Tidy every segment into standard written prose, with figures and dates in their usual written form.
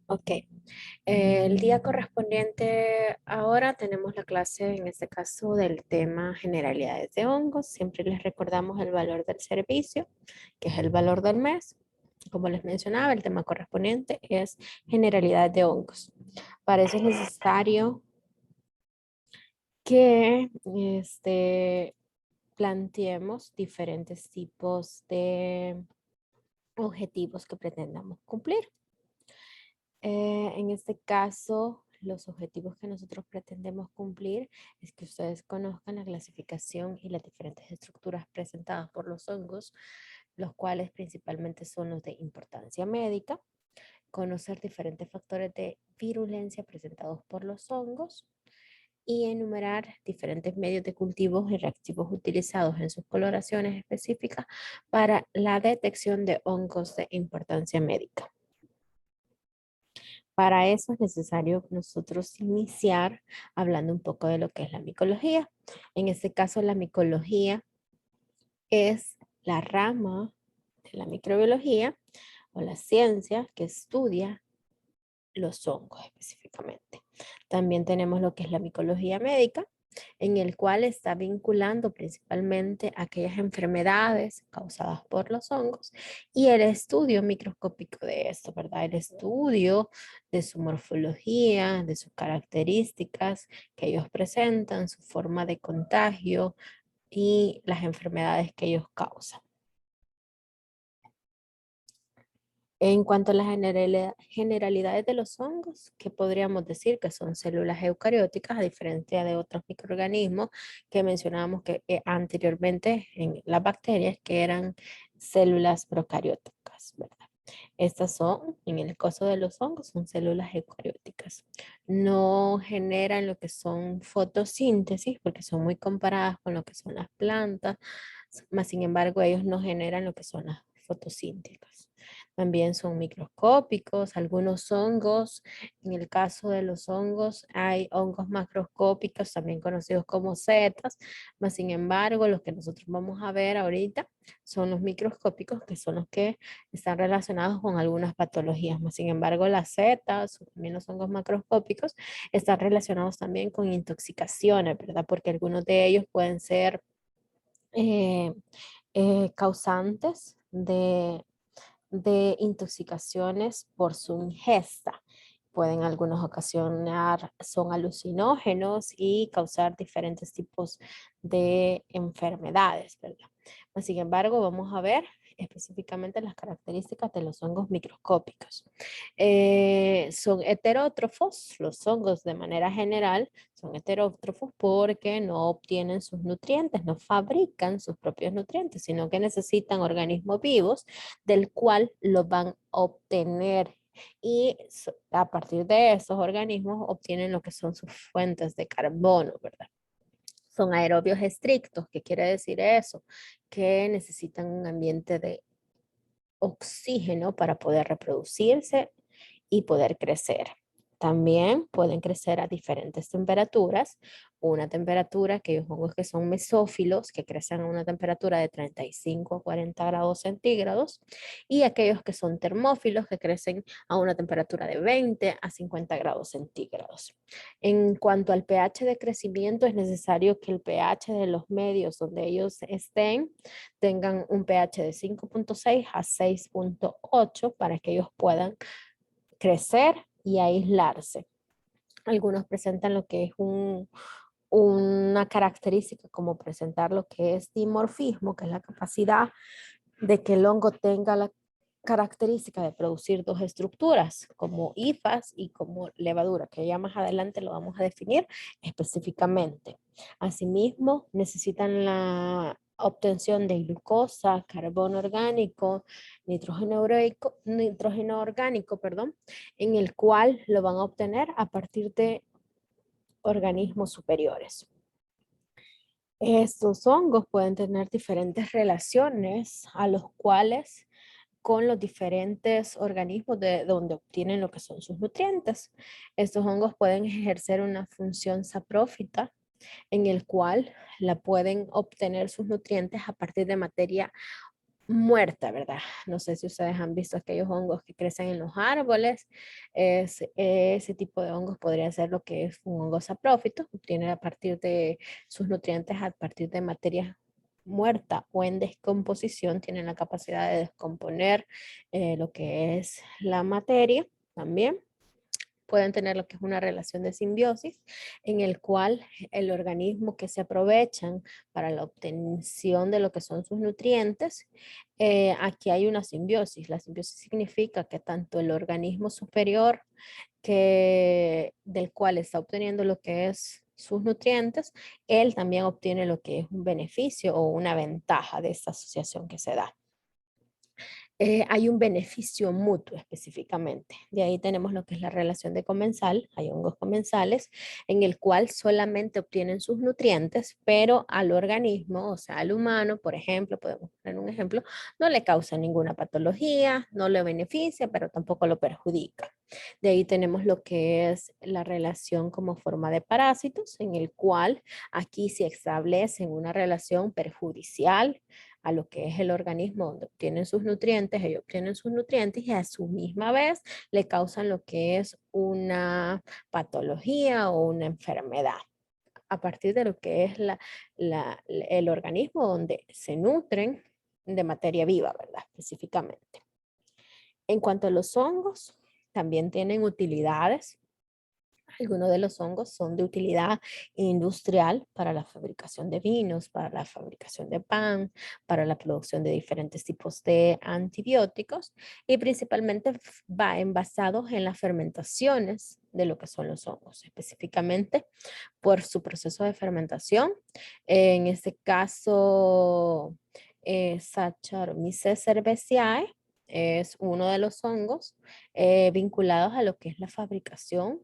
Ok, el día correspondiente ahora tenemos la clase, en este caso, del tema generalidades de hongos. Siempre les recordamos el valor del servicio, que es el valor del mes. Como les mencionaba, el tema correspondiente es generalidades de hongos. Para eso es necesario que planteemos diferentes tipos de objetivos que pretendamos cumplir. En este caso, los objetivos que nosotros pretendemos cumplir es que ustedes conozcan la clasificación y las diferentes estructuras presentadas por los hongos, los cuales principalmente son los de importancia médica, conocer diferentes factores de virulencia presentados por los hongos y enumerar diferentes medios de cultivos y reactivos utilizados en sus coloraciones específicas para la detección de hongos de importancia médica. Para eso es necesario nosotros iniciar hablando un poco de lo que es la micología. En este caso, la micología es la rama de la microbiología o la ciencia que estudia los hongos específicamente. También tenemos lo que es la micología médica, en el cual está vinculando principalmente aquellas enfermedades causadas por los hongos y el estudio microscópico de esto, ¿verdad? El estudio de su morfología, de sus características que ellos presentan, su forma de contagio y las enfermedades que ellos causan. En cuanto a las generalidades de los hongos, ¿qué podríamos decir? Que son células eucarióticas, a diferencia de otros microorganismos que mencionábamos que anteriormente en las bacterias, que eran células procarióticas, ¿verdad? Estas son, en el caso de los hongos, son células eucarióticas. No generan lo que son fotosíntesis, porque son muy comparadas con lo que son las plantas, más sin embargo, ellos no generan lo que son las fotosíntesis. También son microscópicos, algunos hongos. En el caso de los hongos, hay hongos macroscópicos, también conocidos como setas, mas sin embargo, los que nosotros vamos a ver ahorita son los microscópicos, que son los que están relacionados con algunas patologías. Mas sin embargo, las setas, o también los hongos macroscópicos, están relacionados también con intoxicaciones, ¿verdad? Porque algunos de ellos pueden ser eh, causantes de intoxicaciones por su ingesta. Pueden algunos ocasionar, son alucinógenos y causar diferentes tipos de enfermedades, ¿verdad? Pues, sin embargo, vamos a ver específicamente las características de los hongos microscópicos. Son heterótrofos, los hongos de manera general son heterótrofos porque no obtienen sus nutrientes, no fabrican sus propios nutrientes, sino que necesitan organismos vivos del cual los van a obtener y a partir de esos organismos obtienen lo que son sus fuentes de carbono, ¿verdad? Son aerobios estrictos. ¿Qué quiere decir eso? Que necesitan un ambiente de oxígeno para poder reproducirse y poder crecer. También pueden crecer a diferentes temperaturas. Una temperatura, aquellos hongos que son mesófilos, que crecen a una temperatura de 35 a 40 grados centígrados, y aquellos que son termófilos, que crecen a una temperatura de 20 a 50 grados centígrados. En cuanto al pH de crecimiento, es necesario que el pH de los medios donde ellos estén tengan un pH de 5.6 a 6.8 para que ellos puedan crecer y aislarse. Algunos presentan lo que es una característica como presentar lo que es dimorfismo, que es la capacidad de que el hongo tenga la característica de producir dos estructuras, como hifas y como levadura, que ya más adelante lo vamos a definir específicamente. Asimismo, necesitan la obtención de glucosa, carbono orgánico, nitrógeno orgánico, perdón, en el cual lo van a obtener a partir de organismos superiores. Estos hongos pueden tener diferentes relaciones a los cuales con los diferentes organismos de donde obtienen lo que son sus nutrientes. Estos hongos pueden ejercer una función saprófita en el cual la pueden obtener sus nutrientes a partir de materia muerta, ¿verdad? No sé si ustedes han visto aquellos hongos que crecen en los árboles. Ese tipo de hongos podría ser lo que es un hongo saprófito. Obtiene a partir de sus nutrientes, a partir de materia muerta o en descomposición, tienen la capacidad de descomponer lo que es la materia también. Pueden tener lo que es una relación de simbiosis en el cual el organismo que se aprovechan para la obtención de lo que son sus nutrientes, aquí hay una simbiosis. La simbiosis significa que tanto el organismo superior del cual está obteniendo lo que es sus nutrientes, él también obtiene lo que es un beneficio o una ventaja de esta asociación que se da. Hay un beneficio mutuo específicamente. De ahí tenemos lo que es la relación de comensal. Hay hongos comensales en el cual solamente obtienen sus nutrientes, pero al organismo, o sea, al humano, por ejemplo, podemos poner un ejemplo, no le causa ninguna patología, no le beneficia, pero tampoco lo perjudica. De ahí tenemos lo que es la relación como forma de parásitos, en el cual aquí se establece una relación perjudicial a lo que es el organismo donde obtienen sus nutrientes, ellos obtienen sus nutrientes y a su misma vez le causan lo que es una patología o una enfermedad a partir de lo que es el organismo donde se nutren de materia viva, ¿verdad? Específicamente. En cuanto a los hongos, también tienen utilidades. Algunos de los hongos son de utilidad industrial para la fabricación de vinos, para la fabricación de pan, para la producción de diferentes tipos de antibióticos y principalmente va envasados en las fermentaciones de lo que son los hongos, específicamente por su proceso de fermentación. En este caso, Saccharomyces cerevisiae es uno de los hongos vinculados a lo que es la fabricación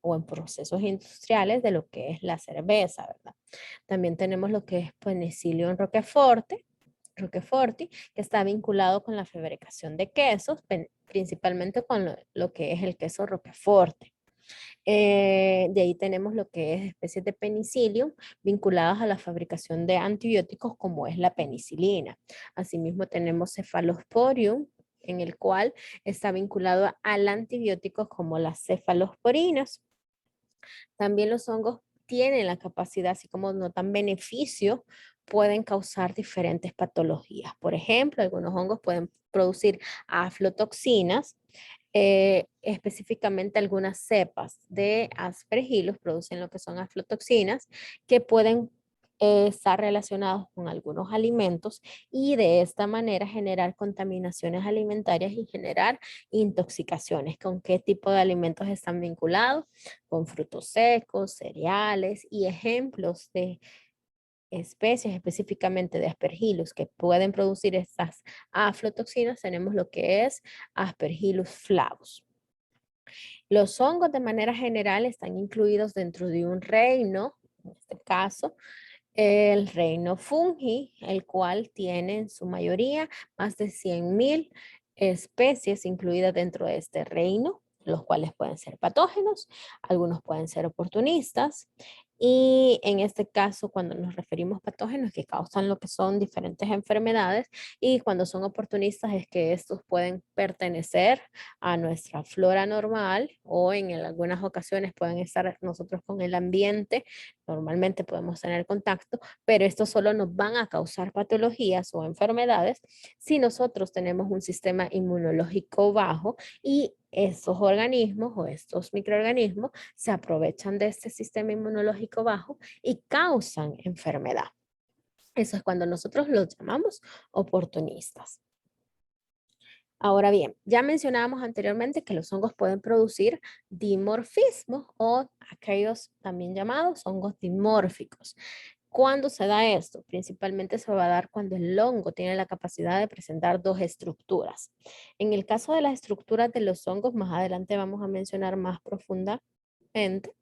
o en procesos industriales de lo que es la cerveza, ¿verdad? También tenemos lo que es Penicillium roqueforti, que está vinculado con la fabricación de quesos, principalmente con lo que es el queso roqueforte. De ahí tenemos lo que es especies de penicillium vinculadas a la fabricación de antibióticos como es la penicilina. Asimismo tenemos cephalosporium, en el cual está vinculado al antibiótico como las cefalosporinas. También los hongos tienen la capacidad, así como notan beneficio, pueden causar diferentes patologías. Por ejemplo, algunos hongos pueden producir aflotoxinas, específicamente algunas cepas de Aspergillus producen lo que son aflotoxinas que pueden estar relacionados con algunos alimentos y de esta manera generar contaminaciones alimentarias y generar intoxicaciones. ¿Con qué tipo de alimentos están vinculados? Con frutos secos, cereales y ejemplos de especies específicamente de Aspergillus que pueden producir estas aflotoxinas, tenemos lo que es Aspergillus flavus. Los hongos de manera general están incluidos dentro de un reino, en este caso, el reino fungi, el cual tiene en su mayoría más de 100.000 especies incluidas dentro de este reino, los cuales pueden ser patógenos, algunos pueden ser oportunistas. Y en este caso, cuando nos referimos a patógenos que causan lo que son diferentes enfermedades y cuando son oportunistas es que estos pueden pertenecer a nuestra flora normal o en algunas ocasiones pueden estar nosotros con el ambiente. Normalmente podemos tener contacto, pero estos solo nos van a causar patologías o enfermedades si nosotros tenemos un sistema inmunológico bajo y estos organismos o estos microorganismos se aprovechan de este sistema inmunológico bajo y causan enfermedad. Eso es cuando nosotros los llamamos oportunistas. Ahora bien, ya mencionábamos anteriormente que los hongos pueden producir dimorfismo o aquellos también llamados hongos dimórficos. ¿Cuándo se da esto? Principalmente se va a dar cuando el hongo tiene la capacidad de presentar dos estructuras. En el caso de las estructuras de los hongos, más adelante vamos a mencionar más profundamente,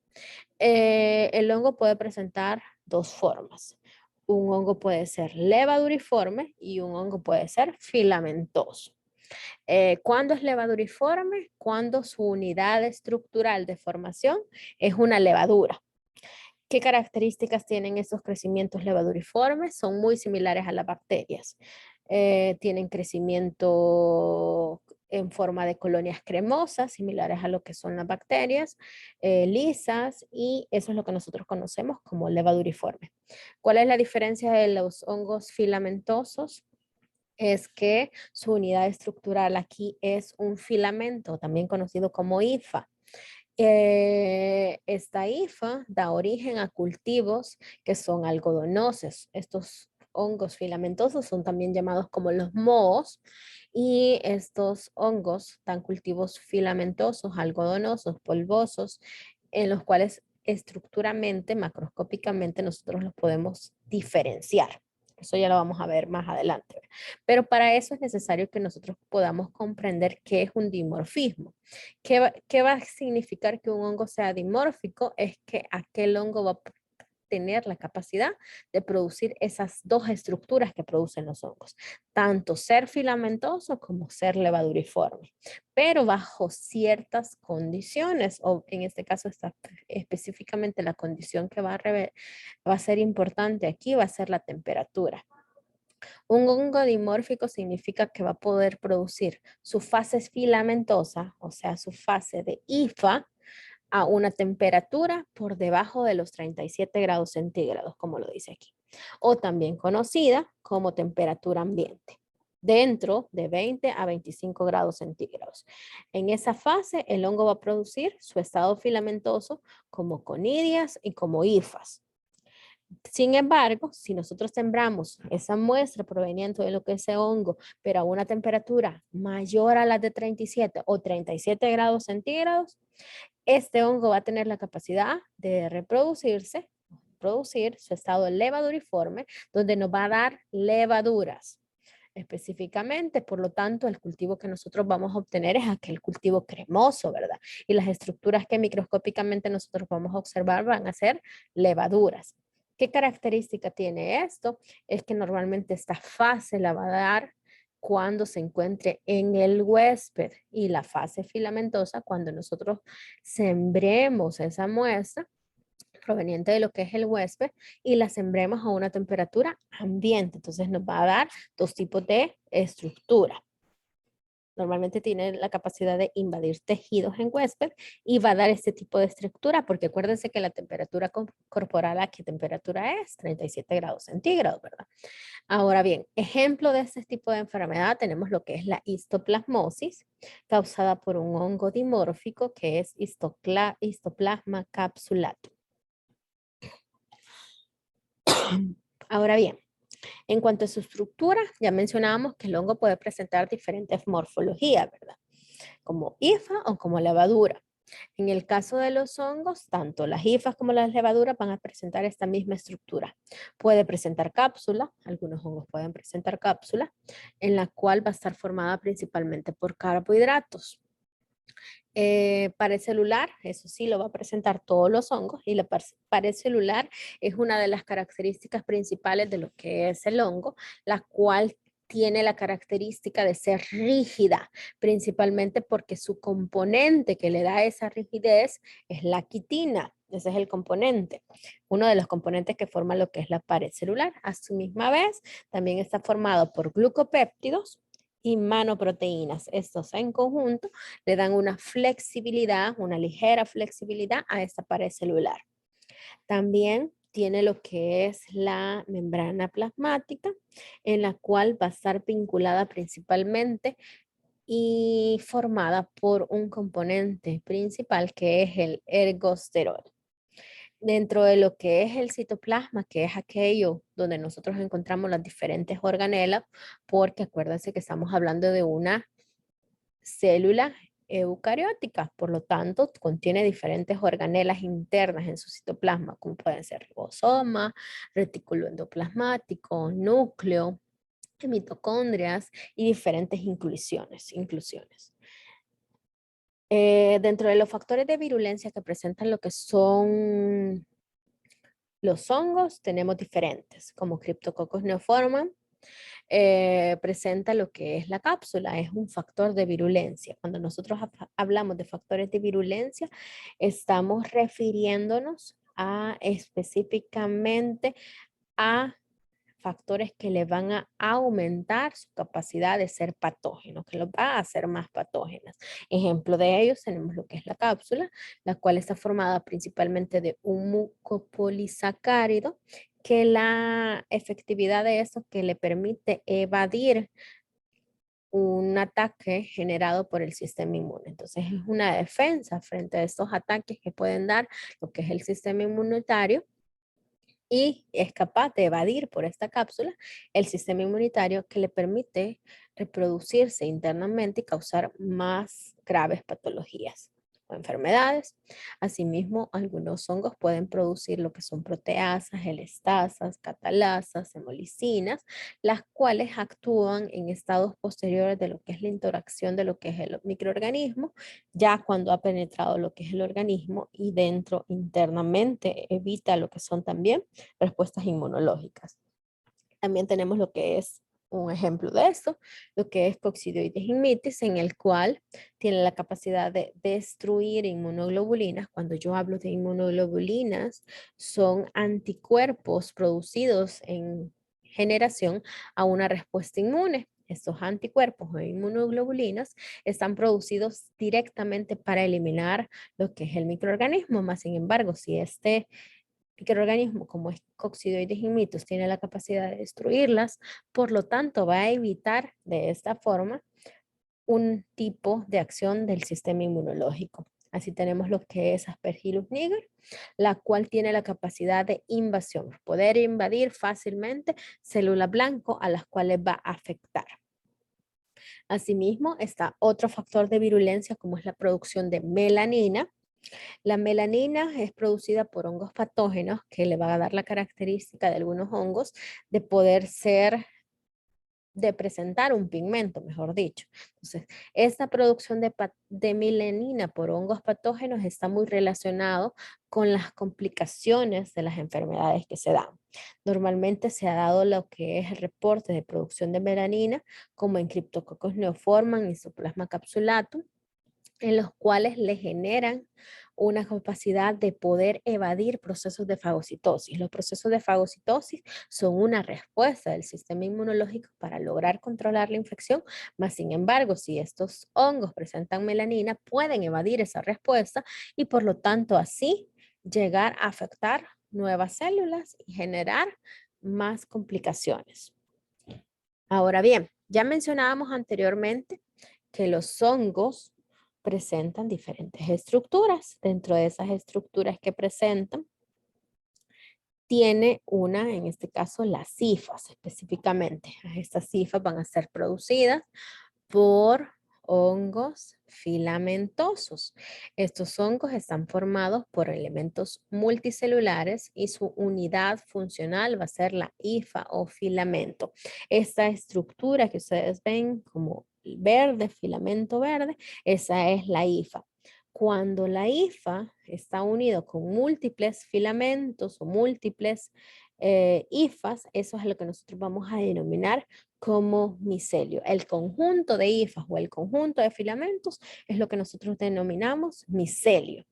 el hongo puede presentar dos formas. Un hongo puede ser levaduriforme y un hongo puede ser filamentoso. ¿Cuándo es levaduriforme? Cuando su unidad estructural de formación es una levadura. ¿Qué características tienen estos crecimientos levaduriformes? Son muy similares a las bacterias. tienen crecimiento en forma de colonias cremosas, similares a lo que son las bacterias, lisas, y eso es lo que nosotros conocemos como levaduriforme. ¿Cuál es la diferencia de los hongos filamentosos? Es que su unidad estructural aquí es un filamento, también conocido como hifa. Esta hifa da origen a cultivos que son algodonosos. Estos hongos filamentosos son también llamados como los mohos, y estos hongos dan cultivos filamentosos, algodonosos, polvosos, en los cuales estructuralmente, macroscópicamente, nosotros los podemos diferenciar. Eso ya lo vamos a ver más adelante. Pero para eso es necesario que nosotros podamos comprender qué es un dimorfismo. ¿Qué va a significar que un hongo sea dimórfico? Es que aquel hongo va a tener la capacidad de producir esas dos estructuras que producen los hongos, tanto ser filamentoso como ser levaduriforme, pero bajo ciertas condiciones, o en este caso está específicamente la condición que va a ser importante aquí, va a ser la temperatura. Un hongo dimórfico significa que va a poder producir su fase filamentosa, o sea, su fase de hifa, a una temperatura por debajo de los 37 grados centígrados, como lo dice aquí, o también conocida como temperatura ambiente, dentro de 20 a 25 grados centígrados. En esa fase, el hongo va a producir su estado filamentoso como conidias y como hifas. Sin embargo, si nosotros sembramos esa muestra proveniente de lo que es ese hongo, pero a una temperatura mayor a la de 37 o 37 grados centígrados, este hongo va a tener la capacidad de reproducirse, producir su estado levaduriforme, donde nos va a dar levaduras específicamente. Por lo tanto, el cultivo que nosotros vamos a obtener es aquel cultivo cremoso, ¿verdad? Y las estructuras que microscópicamente nosotros vamos a observar van a ser levaduras. ¿Qué característica tiene esto? Es que normalmente esta fase la va a dar cuando se encuentre en el huésped, y la fase filamentosa cuando nosotros sembremos esa muestra proveniente de lo que es el huésped y la sembremos a una temperatura ambiente. Entonces nos va a dar dos tipos de estructura. Normalmente tiene la capacidad de invadir tejidos en huésped y va a dar este tipo de estructura, porque acuérdense que la temperatura corporal, ¿a qué temperatura es? 37 grados centígrados, ¿verdad? Ahora bien, ejemplo de este tipo de enfermedad tenemos lo que es la histoplasmosis, causada por un hongo dimórfico que es Histoplasma capsulatum. Ahora bien, en cuanto a su estructura, ya mencionábamos que el hongo puede presentar diferentes morfologías, ¿verdad? Como hifa o como levadura. En el caso de los hongos, tanto las hifas como las levaduras van a presentar esta misma estructura. Puede presentar cápsula, algunos hongos pueden presentar cápsula, en la cual va a estar formada principalmente por carbohidratos. Pared celular, eso sí, lo va a presentar todos los hongos, y la pared celular es una de las características principales de lo que es el hongo, la cual tiene la característica de ser rígida, principalmente porque su componente que le da esa rigidez es la quitina. Ese es el componente, uno de los componentes que forma lo que es la pared celular. A su misma vez, también está formado por glucopéptidos y manoproteínas. Estos en conjunto le dan una flexibilidad, una ligera flexibilidad a esta pared celular. También tiene lo que es la membrana plasmática, en la cual va a estar vinculada principalmente y formada por un componente principal que es el ergosterol. Dentro de lo que es el citoplasma, que es aquello donde nosotros encontramos las diferentes organelas, porque acuérdense que estamos hablando de una célula eucariótica, por lo tanto, contiene diferentes organelas internas en su citoplasma, como pueden ser ribosoma, retículo endoplasmático, núcleo, mitocondrias y diferentes inclusiones. Dentro de los factores de virulencia que presentan lo que son los hongos, tenemos diferentes, como Cryptococcus neoformans, presenta lo que es la cápsula, es un factor de virulencia. Cuando nosotros hablamos de factores de virulencia, estamos refiriéndonos a específicamente a factores que le van a aumentar su capacidad de ser patógenos, que los va a hacer más patógenas. Ejemplo de ellos tenemos lo que es la cápsula, la cual está formada principalmente de un mucopolisacárido, que la efectividad de eso que le permite evadir un ataque generado por el sistema inmune. Entonces es una defensa frente a estos ataques que pueden dar lo que es el sistema inmunitario, y es capaz de evadir por esta cápsula el sistema inmunitario, que le permite reproducirse internamente y causar más graves patologías o enfermedades. Asimismo, algunos hongos pueden producir lo que son proteasas, elastasas, catalasas, hemolicinas, las cuales actúan en estados posteriores de lo que es la interacción de lo que es el microorganismo, ya cuando ha penetrado lo que es el organismo y dentro internamente evita lo que son también respuestas inmunológicas. También tenemos lo que es un ejemplo de esto, lo que es coccidioides immitis, en el cual tiene la capacidad de destruir inmunoglobulinas. Cuando yo hablo de inmunoglobulinas, son anticuerpos producidos en generación a una respuesta inmune. Estos anticuerpos o inmunoglobulinas están producidos directamente para eliminar lo que es el microorganismo. Más sin embargo, si este microorganismo como es coccidioides immitus tiene la capacidad de destruirlas, por lo tanto va a evitar de esta forma un tipo de acción del sistema inmunológico. Así tenemos lo que es Aspergillus niger, la cual tiene la capacidad de invasión, poder invadir fácilmente células blanco a las cuales va a afectar. Asimismo, está otro factor de virulencia como es la producción de melanina. La melanina es producida por hongos patógenos, que le va a dar la característica de algunos hongos de poder ser, de presentar un pigmento, mejor dicho. Entonces, esta producción de melanina por hongos patógenos está muy relacionado con las complicaciones de las enfermedades que se dan. Normalmente se ha dado lo que es el reporte de producción de melanina, como en Cryptococcus neoformans y Isoplasma capsulatum, en los cuales le generan una capacidad de poder evadir procesos de fagocitosis. Los procesos de fagocitosis son una respuesta del sistema inmunológico para lograr controlar la infección, mas sin embargo, si estos hongos presentan melanina, pueden evadir esa respuesta y por lo tanto así llegar a afectar nuevas células y generar más complicaciones. Ahora bien, ya mencionábamos anteriormente que los hongos presentan diferentes estructuras. Dentro de esas estructuras que presentan, tiene una, en este caso, las cifas específicamente. Estas cifas van a ser producidas por hongos filamentosos. Estos hongos están formados por elementos multicelulares y su unidad funcional va a ser la hifa o filamento. Esta estructura que ustedes ven como verde, filamento verde, esa es la hifa. Cuando la hifa está unido con múltiples filamentos o múltiples hifas, eso es lo que nosotros vamos a denominar como micelio. El conjunto de hifas o el conjunto de filamentos es lo que nosotros denominamos micelio.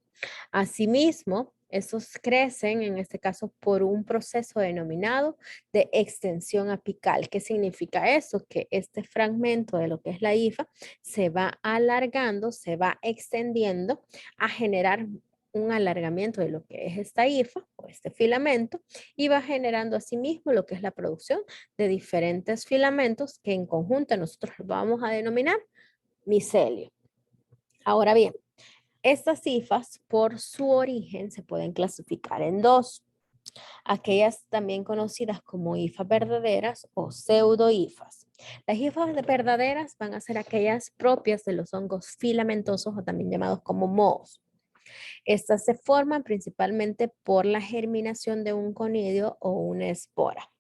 Asimismo, esos crecen, en este caso, por un proceso denominado de extensión apical. ¿Qué significa eso? Que este fragmento de lo que es la hifa se va alargando, se va extendiendo a generar un alargamiento de lo que es esta hifa o este filamento, y va generando asimismo lo que es la producción de diferentes filamentos que en conjunto nosotros vamos a denominar micelio. Ahora bien, estas hifas, por su origen, se pueden clasificar en dos. Aquellas también conocidas como hifas verdaderas o pseudohifas. Las hifas verdaderas van a ser aquellas propias de los hongos filamentosos o también llamados como mohos. Estas se forman principalmente por la germinación de un conidio o una espora.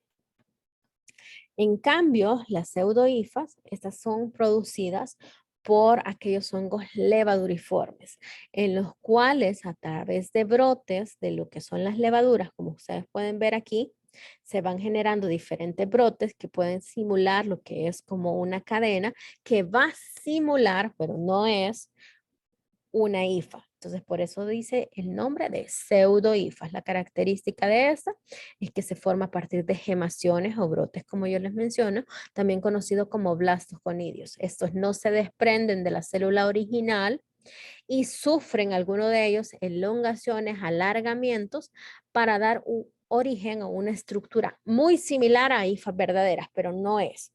En cambio, las pseudohifas, estas son producidas por aquellos hongos levaduriformes, en los cuales a través de brotes de lo que son las levaduras, como ustedes pueden ver aquí, se van generando diferentes brotes que pueden simular lo que es como una cadena que va a simular, pero no es una hifa. Entonces, por eso dice el nombre de pseudohifas. La característica de esta es que se forma a partir de gemaciones o brotes, como yo les menciono, también conocido como blastos conidios. Estos no se desprenden de la célula original y sufren algunos de ellos elongaciones, alargamientos para dar un origen a una estructura muy similar a hifas verdaderas, pero no es.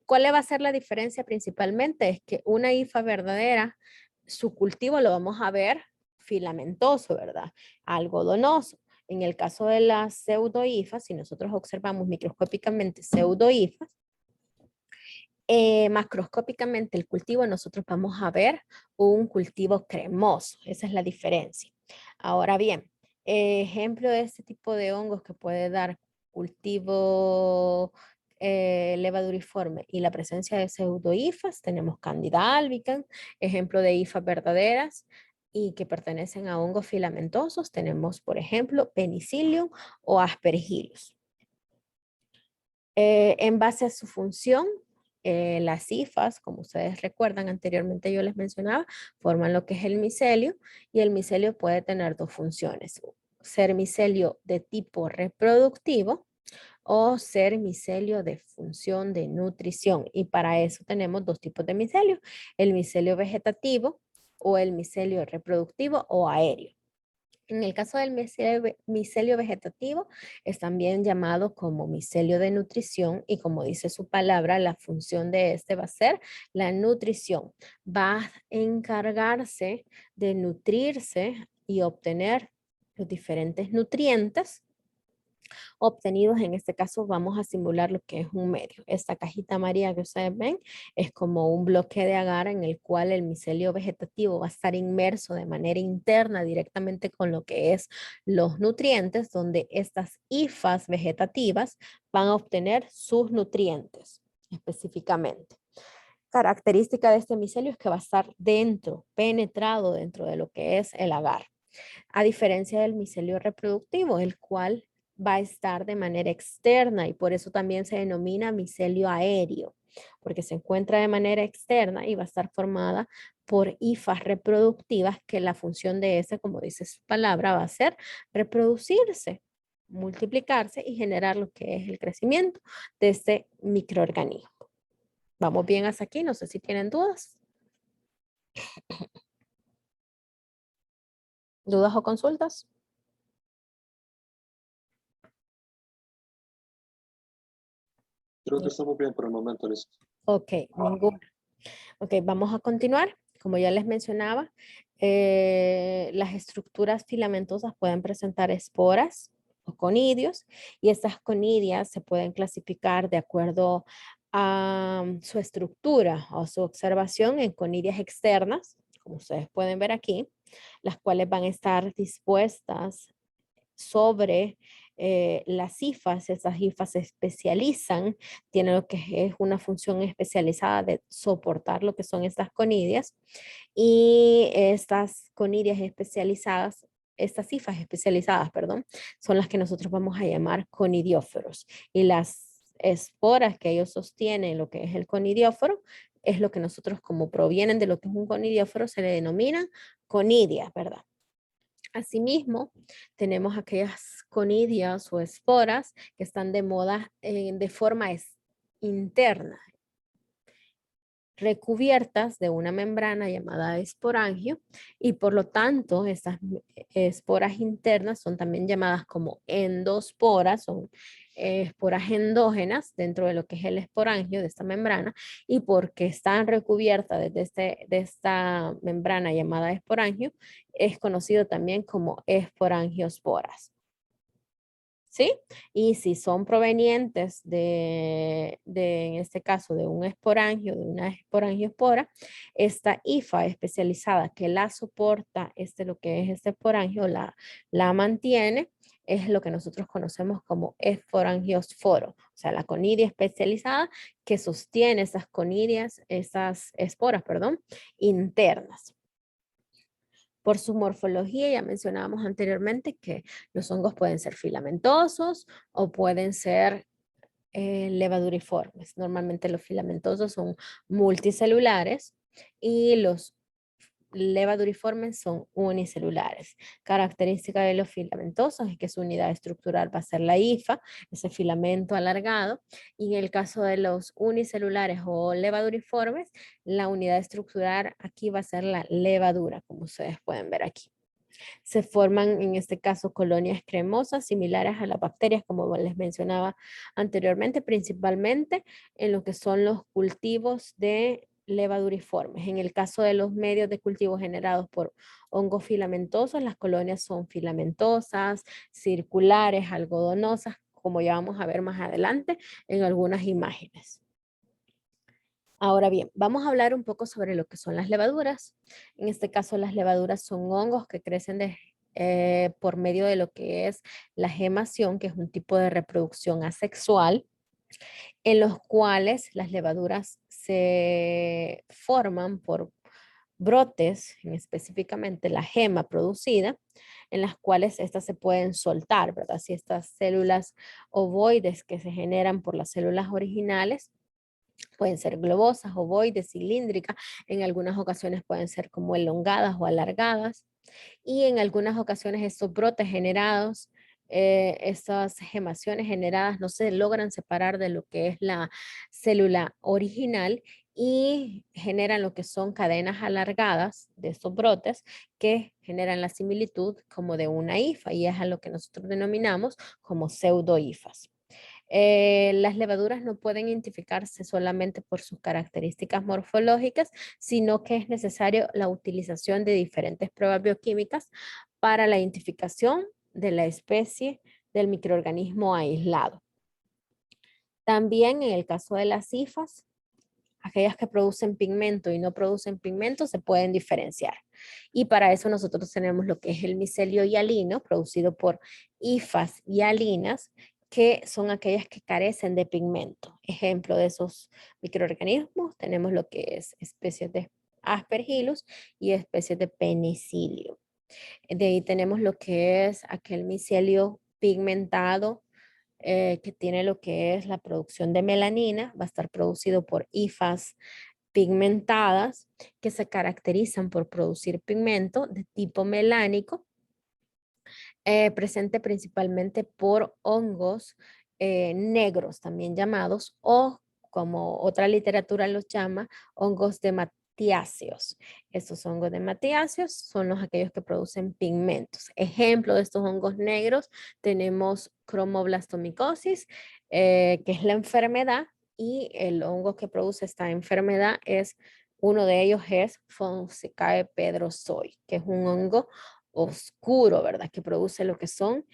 ¿Cuál va a ser la diferencia principalmente? Es que una hifa verdadera, su cultivo lo vamos a ver filamentoso, ¿verdad? Algodonoso. En el caso de las pseudohifas, si nosotros observamos microscópicamente pseudohifas, macroscópicamente el cultivo, nosotros vamos a ver un cultivo cremoso. Esa es la diferencia. Ahora bien, ejemplo de este tipo de hongos que puede dar cultivo levaduriforme y la presencia de pseudohifas, tenemos Candida albicans, ejemplo de hifas verdaderas y que pertenecen a hongos filamentosos, tenemos por ejemplo Penicillium o Aspergillus. En base a su función, las hifas, como ustedes recuerdan anteriormente yo les mencionaba, forman lo que es el micelio y el micelio puede tener dos funciones, ser micelio de tipo reproductivo o ser micelio de función de nutrición. Y para eso tenemos dos tipos de micelio, el micelio vegetativo o el micelio reproductivo o aéreo. En el caso del micelio vegetativo, es también llamado como micelio de nutrición y como dice su palabra, la función de este va a ser la nutrición. Va a encargarse de nutrirse y obtener los diferentes nutrientes obtenidos. En este caso vamos a simular lo que es un medio. Esta cajita amarilla que ustedes ven es como un bloque de agar en el cual el micelio vegetativo va a estar inmerso de manera interna directamente con lo que es los nutrientes, donde estas hifas vegetativas van a obtener sus nutrientes específicamente. Característica de este micelio es que va a estar dentro, penetrado dentro de lo que es el agar, a diferencia del micelio reproductivo, el cual va a estar de manera externa y por eso también se denomina micelio aéreo, porque se encuentra de manera externa y va a estar formada por hifas reproductivas que la función de ese, como dice su palabra, va a ser reproducirse, multiplicarse y generar lo que es el crecimiento de este microorganismo. ¿Vamos bien hasta aquí? No sé si tienen dudas. ¿Dudas o consultas? Creo que estamos bien por el momento, Liz. Ok, ninguna. Ok, vamos a continuar. Como ya les mencionaba, las estructuras filamentosas pueden presentar esporas o conidios y estas conidias se pueden clasificar de acuerdo a su estructura o su observación en conidias externas, como ustedes pueden ver aquí, las cuales van a estar dispuestas sobre las hifas. Esas hifas se especializan, tienen lo que es una función especializada de soportar lo que son estas conidias y estas conidias especializadas, estas hifas especializadas, perdón, son las que nosotros vamos a llamar conidióforos y las esporas que ellos sostienen, lo que es el conidióforo, es lo que nosotros como provienen de lo que es un conidióforo se le denomina conidia, ¿verdad? Asimismo, tenemos aquellas conidias o esporas que están de moda de forma interna, recubiertas de una membrana llamada esporangio y por lo tanto estas esporas internas son también llamadas como endosporas, son esporas endógenas dentro de lo que es el esporangio de esta membrana y porque están recubiertas de esta membrana llamada esporangio es conocido también como esporangiosporas. ¿Sí? Y si son provenientes en este caso, de un esporangio, de una esporangiospora, esta hifa especializada que la soporta, lo que es este esporangio, la mantiene, es lo que nosotros conocemos como esporangiosforo, o sea, la conidia especializada que sostiene esas conidias, esas esporas, perdón, internas. Por su morfología, ya mencionábamos anteriormente que los hongos pueden ser filamentosos o pueden ser levaduriformes. Normalmente los filamentosos son multicelulares y los levaduriformes son unicelulares. Característica de los filamentosos es que su unidad estructural va a ser la hifa, ese filamento alargado, y en el caso de los unicelulares o levaduriformes, la unidad estructural aquí va a ser la levadura, como ustedes pueden ver aquí. Se forman en este caso colonias cremosas similares a las bacterias, como les mencionaba anteriormente, principalmente en lo que son los cultivos de levaduriformes. En el caso de los medios de cultivo generados por hongos filamentosos, las colonias son filamentosas, circulares, algodonosas, como ya vamos a ver más adelante en algunas imágenes. Ahora bien, vamos a hablar un poco sobre lo que son las levaduras. En este caso, las levaduras son hongos que crecen por medio de lo que es la gemación, que es un tipo de reproducción asexual, en los cuales las levaduras se forman por brotes, específicamente la gema producida, en las cuales estas se pueden soltar, ¿verdad? Si estas células ovoides que se generan por las células originales pueden ser globosas, ovoides, cilíndricas, en algunas ocasiones pueden ser como elongadas o alargadas, y en algunas ocasiones estos brotes generados, estas gemaciones generadas no se logran separar de lo que es la célula original y generan lo que son cadenas alargadas de estos brotes que generan la similitud como de una hifa, y es a lo que nosotros denominamos como pseudohifas. Las levaduras no pueden identificarse solamente por sus características morfológicas, sino que es necesario la utilización de diferentes pruebas bioquímicas para la identificación de la especie del microorganismo aislado. También en el caso de las hifas, aquellas que producen pigmento y no producen pigmento se pueden diferenciar. Y para eso nosotros tenemos lo que es el micelio hialino, producido por hifas hialinas, que son aquellas que carecen de pigmento. Ejemplo de esos microorganismos, tenemos lo que es especies de Aspergillus y especies de Penicillium. De ahí tenemos lo que es aquel micelio pigmentado, que tiene lo que es la producción de melanina, va a estar producido por hifas pigmentadas que se caracterizan por producir pigmento de tipo melánico, presente principalmente por hongos negros, también llamados, o como otra literatura los llama, hongos de matiáceos. Estos hongos de matiáceos son los aquellos que producen pigmentos. Ejemplo de estos hongos negros tenemos cromoblastomicosis, que es la enfermedad, y el hongo que produce esta enfermedad es, uno de ellos es Fonsecae pedrozoi, que es un hongo oscuro, ¿verdad? Que produce lo que son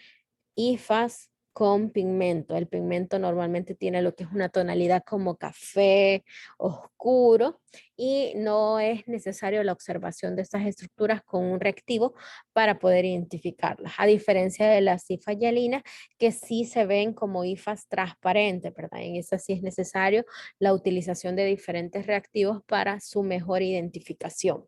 hifas con pigmento. El pigmento normalmente tiene lo que es una tonalidad como café oscuro, y no es necesario la observación de estas estructuras con un reactivo para poder identificarlas, a diferencia de las hifas hialinas que sí se ven como hifas transparentes, ¿verdad? En esas sí es necesario la utilización de diferentes reactivos para su mejor identificación.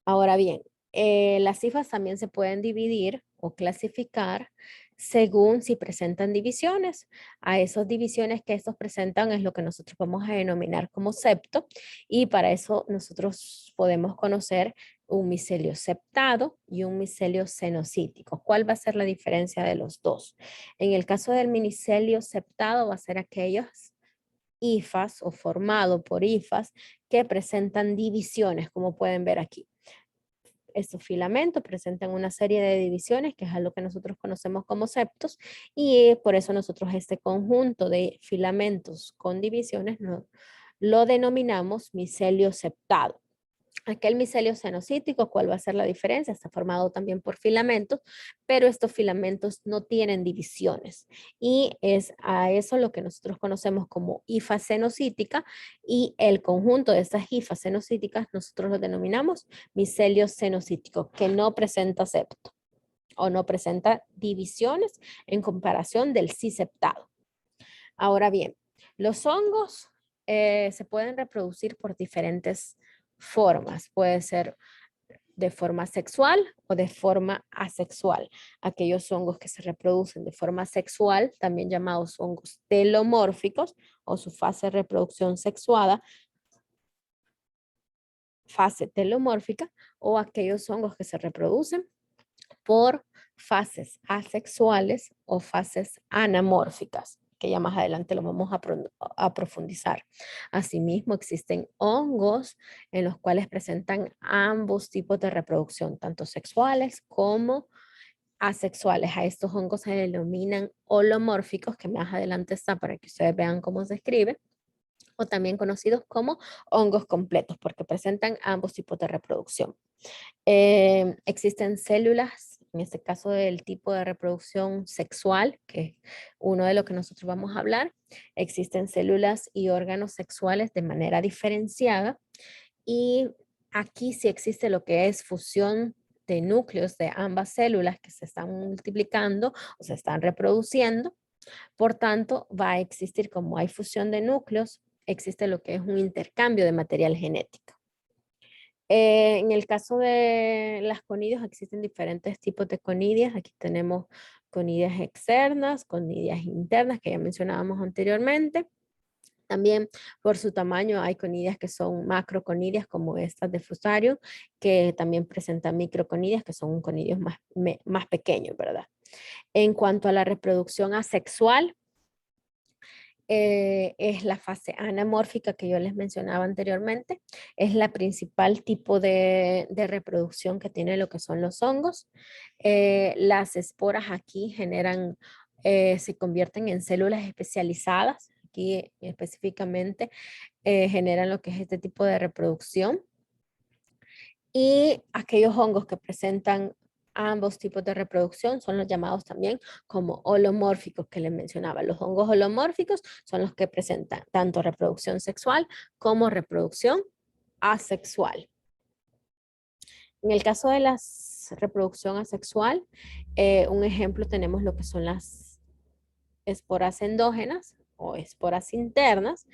Ahora bien, las cifras también se pueden dividir o clasificar según si presentan divisiones. A esas divisiones que estos presentan es lo que nosotros vamos a denominar como septo, y para eso nosotros podemos conocer un micelio septado y un micelio cenocítico. ¿Cuál va a ser la diferencia de los dos? En el caso del micelio septado va a ser aquellos hifas o formado por hifas que presentan divisiones, como pueden ver aquí. Estos filamentos presentan una serie de divisiones, que es a lo que nosotros conocemos como septos, y por eso nosotros este conjunto de filamentos con divisiones lo denominamos micelio septado. Aquel micelio cenocítico, ¿cuál va a ser la diferencia? Está formado también por filamentos, pero estos filamentos no tienen divisiones, y es a eso lo que nosotros conocemos como hifa cenocítica, y el conjunto de estas hifas cenocíticas nosotros lo denominamos micelio cenocítico, que no presenta septo o no presenta divisiones en comparación del ciseptado. Ahora bien, los hongos se pueden reproducir por diferentes formas. Puede ser de forma sexual o de forma asexual. Aquellos hongos que se reproducen de forma sexual, también llamados hongos telomórficos, o su fase de reproducción sexuada, fase telomórfica, o aquellos hongos que se reproducen por fases asexuales o fases anamórficas, que ya más adelante lo vamos a profundizar. Asimismo, existen hongos en los cuales presentan ambos tipos de reproducción, tanto sexuales como asexuales. A estos hongos se denominan holomórficos, que más adelante está para que ustedes vean cómo se escribe, o también conocidos como hongos completos, porque presentan ambos tipos de reproducción. Existen células, en este caso del tipo de reproducción sexual, que es uno de lo que nosotros vamos a hablar. Existen células y órganos sexuales de manera diferenciada, y aquí sí existe lo que es fusión de núcleos de ambas células que se están multiplicando o se están reproduciendo. Por tanto, va a existir, como hay fusión de núcleos, existe lo que es un intercambio de material genético. En el caso de las conidias, existen diferentes tipos de conidias. Aquí tenemos conidias externas, conidias internas, que ya mencionábamos anteriormente. También por su tamaño hay conidias que son macroconidias, como estas de Fusarium, que también presentan microconidias, que son conidios más pequeños, ¿verdad? En cuanto a la reproducción asexual, es la fase anamórfica que yo les mencionaba anteriormente. Es la principal tipo de reproducción que tiene lo que son los hongos. Las esporas aquí se convierten en células especializadas. Aquí específicamente generan lo que es este tipo de reproducción. Y aquellos hongos que presentan ambos tipos de reproducción son los llamados también como holomórficos que les mencionaba. Los hongos holomórficos son los que presentan tanto reproducción sexual como reproducción asexual. En el caso de la reproducción asexual, un ejemplo tenemos lo que son las esporas endógenas o esporas internas,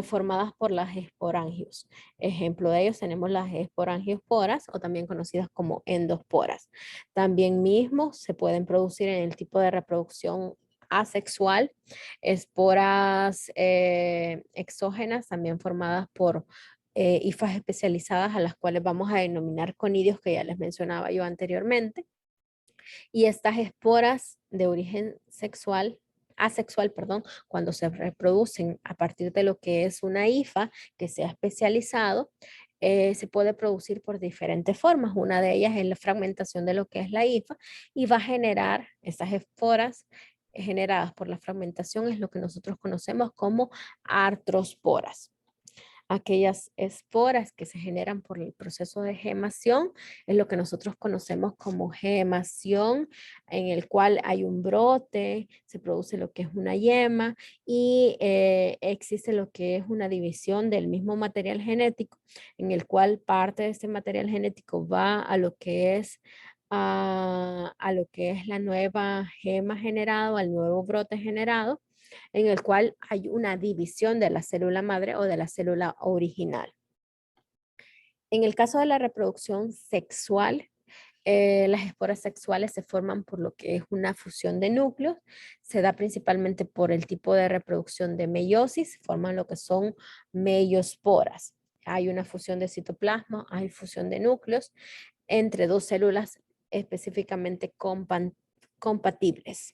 formadas por las esporangios. Ejemplo de ellos tenemos las esporangiosporas, o también conocidas como endosporas. También mismo se pueden producir en el tipo de reproducción asexual, esporas exógenas, también formadas por hifas especializadas, a las cuales vamos a denominar conidios, que ya les mencionaba yo anteriormente. Y estas esporas de origen asexual, perdón, cuando se reproducen a partir de lo que es una hifa que se ha especializado, se puede producir por diferentes formas. Una de ellas es la fragmentación de lo que es la hifa, y va a generar estas esporas generadas por la fragmentación, es lo que nosotros conocemos como artrosporas. Aquellas esporas que se generan por el proceso de gemación es lo que nosotros conocemos como gemación, en el cual hay un brote, se produce lo que es una yema, y existe lo que es una división del mismo material genético, en el cual parte de este material genético va a lo que es lo que es la nueva gema generado, al nuevo brote generado, en el cual hay una división de la célula madre o de la célula original. En el caso de la reproducción sexual, las esporas sexuales se forman por lo que es una fusión de núcleos. Se da principalmente por el tipo de reproducción de meiosis, forman lo que son meiosporas. Hay una fusión de citoplasma, hay fusión de núcleos entre dos células específicamente compatibles.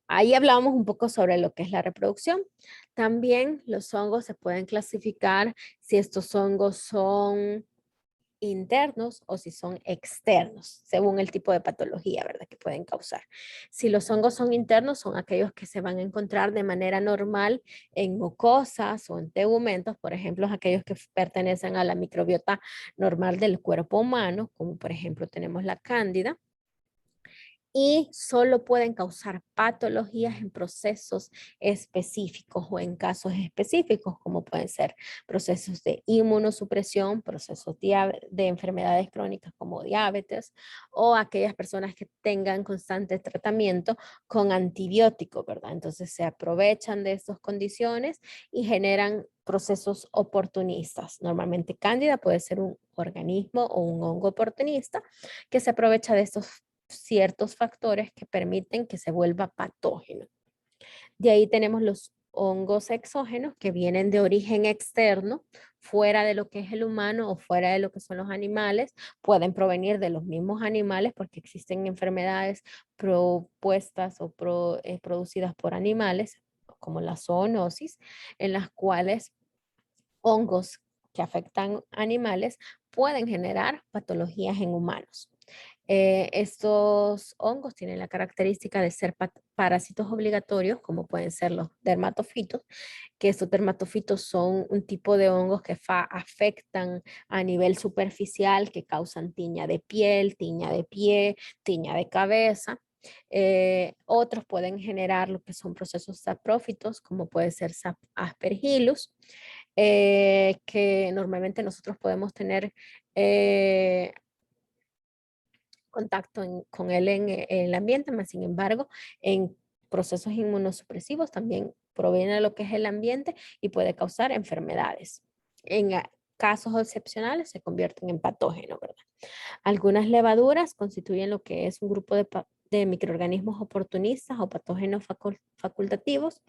Ahí hablábamos un poco sobre lo que es la reproducción. También los hongos se pueden clasificar si estos hongos son internos o si son externos, según el tipo de patología, ¿verdad?, que pueden causar. Si los hongos son internos, son aquellos que se van a encontrar de manera normal en mucosas o en tegumentos, por ejemplo, aquellos que pertenecen a la microbiota normal del cuerpo humano, como por ejemplo tenemos la cándida, y solo pueden causar patologías en procesos específicos o en casos específicos, como pueden ser procesos de inmunosupresión, procesos de enfermedades crónicas como diabetes, o aquellas personas que tengan constante tratamiento con antibióticos, ¿verdad? Entonces se aprovechan de estas condiciones y generan procesos oportunistas. Normalmente Cándida puede ser un organismo o un hongo oportunista que se aprovecha de estos ciertos factores que permiten que se vuelva patógeno. De ahí tenemos los hongos exógenos que vienen de origen externo, fuera de lo que es el humano o fuera de lo que son los animales, pueden provenir de los mismos animales porque existen enfermedades propuestas o producidas por animales, como la zoonosis, en las cuales hongos que afectan animales pueden generar patologías en humanos. Estos hongos tienen la característica de ser parásitos obligatorios, como pueden ser los dermatofitos, que estos dermatofitos son un tipo de hongos que afectan a nivel superficial, que causan tiña de piel, tiña de pie, tiña de cabeza. Otros pueden generar lo que son procesos saprófitos, como puede ser aspergillus, que normalmente nosotros podemos tener contacto con él en el ambiente, más sin embargo, en procesos inmunosupresivos también proviene de lo que es el ambiente y puede causar enfermedades. En casos excepcionales se convierten en patógenos, ¿verdad? Algunas levaduras constituyen lo que es un grupo de microorganismos oportunistas o patógenos facultativos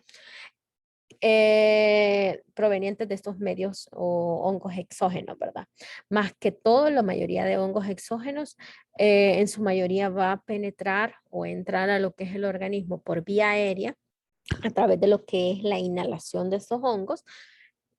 provenientes de estos medios o hongos exógenos, ¿verdad? Más que todo, la mayoría de hongos exógenos, en su mayoría va a penetrar o entrar a lo que es el organismo por vía aérea a través de lo que es la inhalación de estos hongos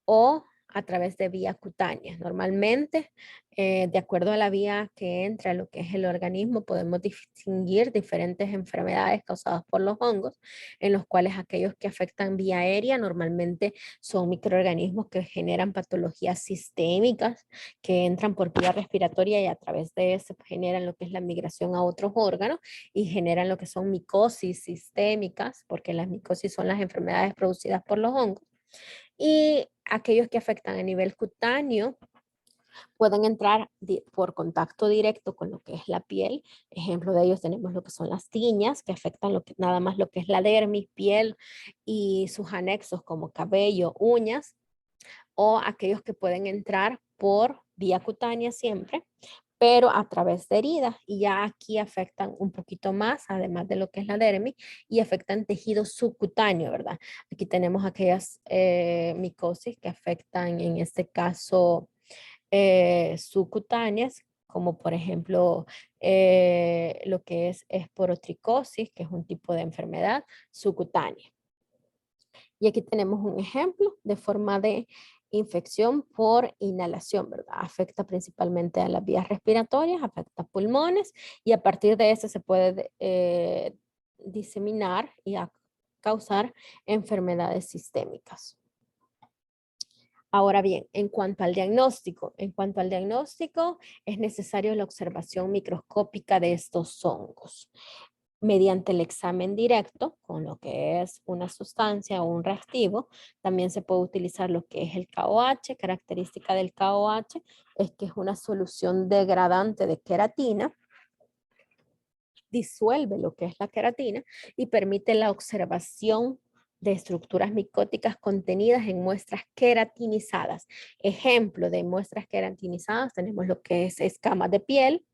o a través de vía cutánea. Normalmente, de acuerdo a la vía que entra a lo que es el organismo, podemos distinguir diferentes enfermedades causadas por los hongos, en los cuales aquellos que afectan vía aérea normalmente son microorganismos que generan patologías sistémicas, que entran por vía respiratoria y a través de eso generan lo que es la migración a otros órganos y generan lo que son micosis sistémicas, porque las micosis son las enfermedades producidas por los hongos. Y aquellos que afectan a nivel cutáneo pueden entrar por contacto directo con lo que es la piel. Ejemplo de ellos tenemos lo que son las tiñas, que afectan nada más lo que es la dermis, piel y sus anexos como cabello, uñas, o aquellos que pueden entrar por vía cutánea siempre, pero a través de heridas y ya aquí afectan un poquito más, además de lo que es la dermis, y afectan tejido subcutáneo, ¿verdad? Aquí tenemos aquellas micosis que afectan en este caso subcutáneas, como por ejemplo lo que es esporotricosis, que es un tipo de enfermedad subcutánea. Y aquí tenemos un ejemplo de forma de infección por inhalación, ¿verdad? Afecta principalmente a las vías respiratorias, afecta pulmones y a partir de eso se puede diseminar y causar enfermedades sistémicas. Ahora bien, en cuanto al diagnóstico, es necesario la observación microscópica de estos hongos mediante el examen directo, con lo que es una sustancia o un reactivo. También se puede utilizar lo que es el KOH. Característica del KOH es que es una solución degradante de queratina, disuelve lo que es la queratina y permite la observación de estructuras micóticas contenidas en muestras queratinizadas. Ejemplo de muestras queratinizadas tenemos lo que es escamas de piel,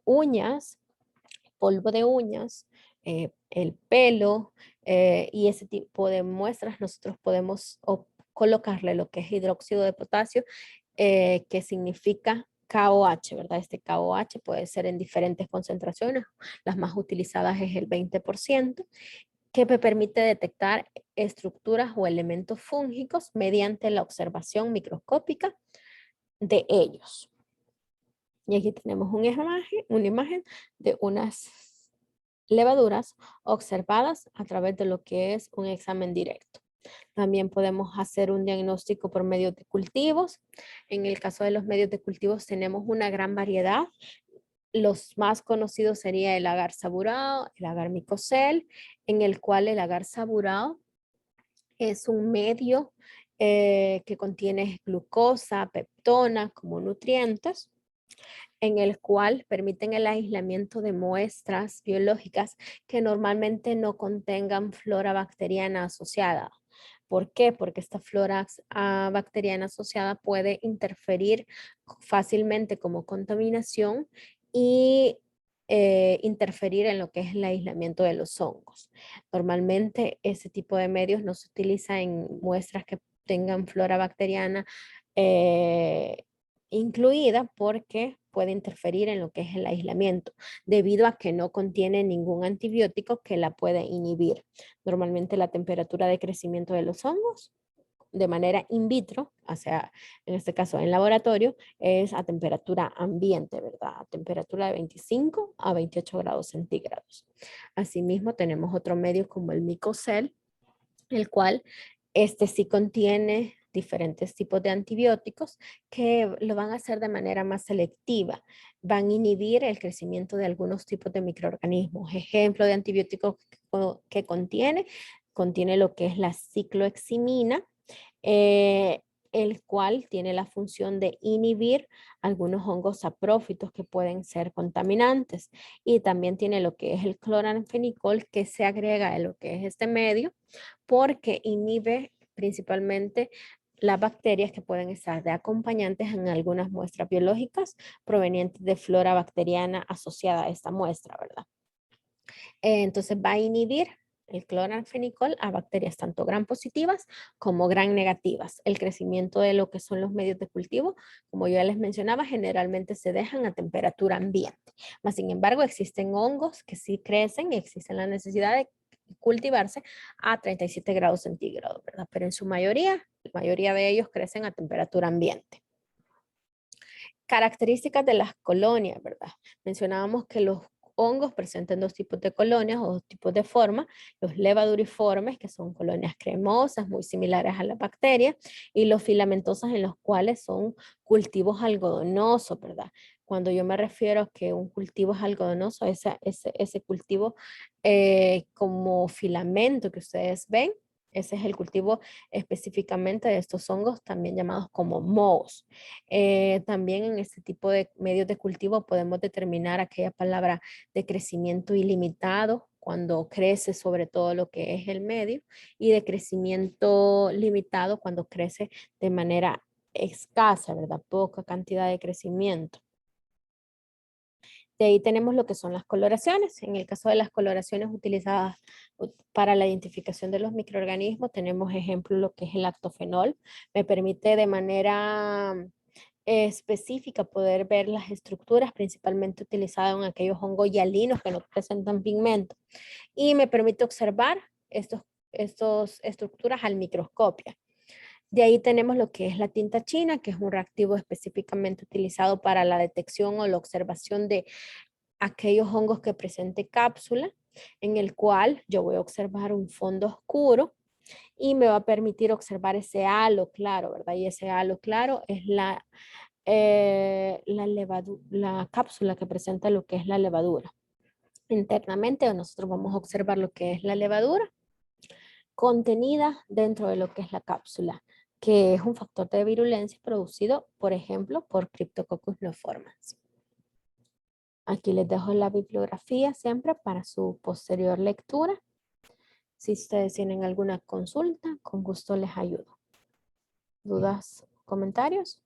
uñas, polvo de uñas, el pelo y ese tipo de muestras nosotros podemos colocarle lo que es hidróxido de potasio, que significa KOH, ¿verdad? Este KOH puede ser en diferentes concentraciones, las más utilizadas es el 20%, que me permite detectar estructuras o elementos fúngicos mediante la observación microscópica de ellos. Y aquí tenemos una imagen de unas levaduras observadas a través de lo que es un examen directo. También podemos hacer un diagnóstico por medio de cultivos. En el caso de los medios de cultivos tenemos una gran variedad. Los más conocidos sería el agar saburao, el agar micocel, en el cual el agar saburao es un medio que contiene glucosa, peptona como nutrientes, en el cual permiten el aislamiento de muestras biológicas que normalmente no contengan flora bacteriana asociada. ¿Por qué? Porque esta flora bacteriana asociada puede interferir fácilmente como contaminación y interferir en lo que es el aislamiento de los hongos. Normalmente ese tipo de medios no se utiliza en muestras que tengan flora bacteriana eh, incluida porque puede interferir en lo que es el aislamiento, debido a que no contiene ningún antibiótico que la pueda inhibir. Normalmente la temperatura de crecimiento de los hongos de manera in vitro, o sea, en este caso en laboratorio, es a temperatura ambiente, ¿verdad? A temperatura de 25 a 28 grados centígrados. Asimismo, tenemos otro medio como el micocel, el cual este sí contiene diferentes tipos de antibióticos que lo van a hacer de manera más selectiva. Van a inhibir el crecimiento de algunos tipos de microorganismos. Ejemplo de antibióticos que contiene lo que es la cicloheximina, eh, el cual tiene la función de inhibir algunos hongos saprófitos que pueden ser contaminantes. Y también tiene lo que es el cloranfenicol que se agrega a lo que es este medio porque inhibe principalmente las bacterias que pueden estar de acompañantes en algunas muestras biológicas provenientes de flora bacteriana asociada a esta muestra, ¿verdad? Entonces va a inhibir el cloranfenicol a bacterias tanto gram positivas como gram negativas. El crecimiento de lo que son los medios de cultivo, como yo ya les mencionaba, generalmente se dejan a temperatura ambiente. Mas, sin embargo, existen hongos que sí crecen y existe la necesidad de cultivarse a 37 grados centígrados, ¿verdad? Pero en su mayoría, la mayoría de ellos crecen a temperatura ambiente. Características de las colonias, ¿verdad? Mencionábamos que los hongos presentan dos tipos de colonias o dos tipos de forma, los levaduriformes, que son colonias cremosas, muy similares a la bacteria, y los filamentosas, en los cuales son cultivos algodonosos, ¿verdad? Cuando yo me refiero a que un cultivo es algodonoso, ese cultivo como filamento que ustedes ven, ese es el cultivo específicamente de estos hongos, también llamados como mohos. También en este tipo de medios de cultivo podemos determinar aquella palabra de crecimiento ilimitado cuando crece sobre todo lo que es el medio y de crecimiento limitado cuando crece de manera escasa, ¿verdad? Poca cantidad de crecimiento. De ahí tenemos lo que son las coloraciones. En el caso de las coloraciones utilizadas para la identificación de los microorganismos, tenemos ejemplo lo que es el lactofenol. Me permite de manera específica poder ver las estructuras principalmente utilizadas en aquellos hongos hialinos que no presentan pigmento. Y me permite observar estos estructuras al microscopio. De ahí tenemos lo que es la tinta china, que es un reactivo específicamente utilizado para la detección o la observación de aquellos hongos que presente cápsula, en el cual yo voy a observar un fondo oscuro y me va a permitir observar ese halo claro, ¿verdad? Y ese halo claro es la cápsula que presenta lo que es la levadura. Internamente nosotros vamos a observar lo que es la levadura contenida dentro de lo que es la cápsula, que es un factor de virulencia producido, por ejemplo, por Cryptococcus neoformans. Aquí les dejo la bibliografía siempre para su posterior lectura. Si ustedes tienen alguna consulta, con gusto les ayudo. ¿Dudas, comentarios?